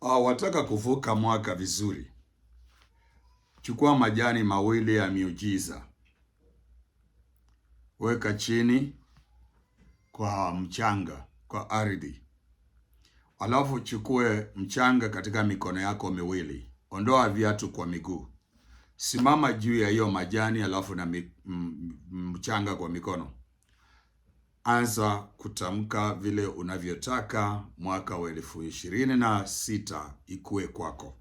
Wataka kuvuka mwaka vizuri. Chukua majani mawili ya miujiza, weka chini kwa mchanga, kwa ardhi. Alafu chukue mchanga katika mikono yako miwili. Ondoa viatu kwa miguu. Simama juu ya hiyo majani alafu na mchanga kwa mikono. Anza kutamka vile unavyotaka mwaka wa 2026 ikue kwako.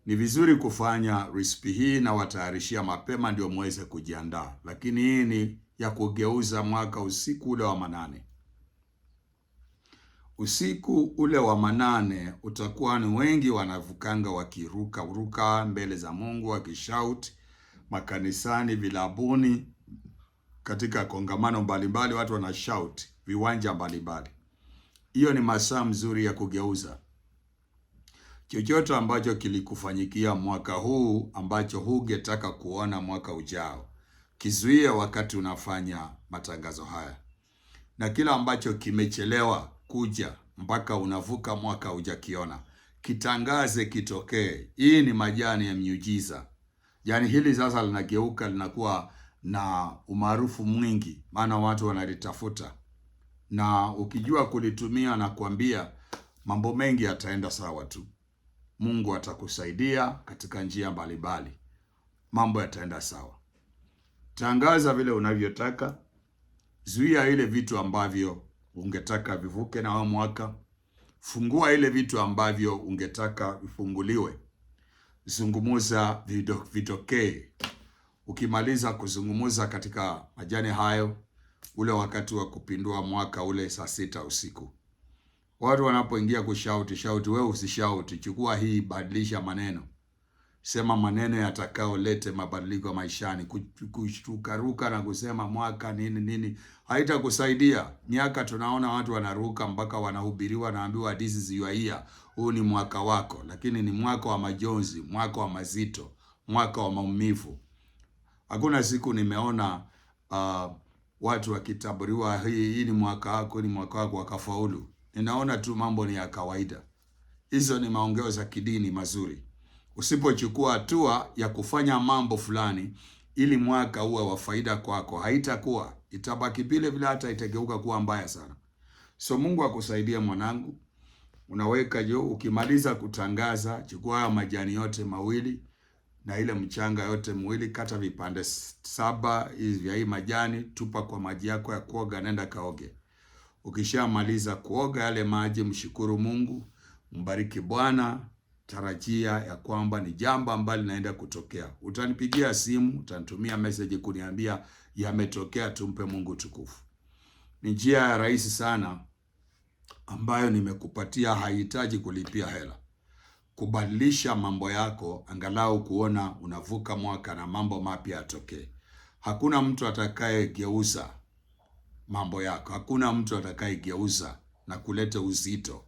Ni vizuri kufanya recipe hii na watayarishia mapema ndio muweze kujiandaa. Lakini hii ni ya kugeuza mwaka usiku ule wa manane. Usiku ule wa manane utakuwa ni wengi wanavukanga wakiruka mbele za Mungu, wakishout makanisani, vilabuni, katika kongamano mbalimbali watu wanashout viwanja mbalimbali. Hiyo ni masaa mzuri ya kugeuza. Chochote ambacho kilikufanyikia mwaka huu ambacho hungetaka kuona mwaka ujao, kizuie wakati unafanya matangazo haya. Na kila ambacho kimechelewa kuja mpaka unavuka mwaka hujakiona, kitangaze kitokee. Hii ni majani ya miujiza. Yaani hili sasa linageuka linakuwa na umaarufu mwingi, maana watu wanalitafuta. Na ukijua kulitumia na kuambia, mambo mengi yataenda sawa tu. Mungu atakusaidia katika njia mbalimbali. Mambo yataenda sawa. Tangaza vile unavyotaka. Zuia ile vitu ambavyo ungetaka vivuke na mwaka. Fungua ile vitu ambavyo ungetaka vifunguliwe. Zungumuza vitokee. Ukimaliza kuzungumuza katika majani hayo, ule wakati wa kupindua mwaka ule saa 6 usiku. Watu wanapoingia kushauti, wewe usishauti. Chukua hii, badilisha maneno. Sema maneno yatakaolete mabadiliko maishani. Kuruka na kusema mwaka nini haitakusaidia. Miaka tunaona watu wanaruka mpaka wanahubiriwa, naambiwa this is your year. Huu ni mwaka wako, lakini ni mwaka wa majonzi, mwaka wa mazito, mwaka wa maumivu. Hakuna siku nimeona watu wakitabiriwa hii ni mwaka wako, ni mwaka wako wakafaulu. Ninaona tu mambo ni ya kawaida. Hizo ni maongeo za kidini mazuri. Usipochukua hatua ya kufanya mambo fulani ili mwaka uwe wa faida kwako, haitakuwa, itabaki vile vile, hata itageuka kuwa mbaya sana. So Mungu akusaidie mwanangu. Unaweka juu, ukimaliza kutangaza, chukua haya majani yote mawili na ile mchanga yote mwili, kata vipande 7 vya hii majani, tupa kwa maji yako ya kuoga, nenda kaoge. Ukishamaliza kuoga yale maji, mshukuru Mungu, mbariki Bwana, tarajia ya kwamba ni jambo ambalo linaenda kutokea. Utanipigia simu, utanitumia message kuniambia yametokea, tumpe Mungu tukufu. Ni njia ya rahisi sana ambayo nimekupatia, haihitaji kulipia hela. Kubadilisha mambo yako, angalau kuona unavuka mwaka na mambo mapya yatokee. Hakuna mtu atakayegeuza mambo yako. Hakuna mtu atakayegeuza na kuleta uzito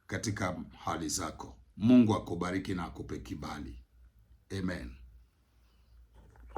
katika hali zako. Mungu akubariki na akupe kibali. Amen.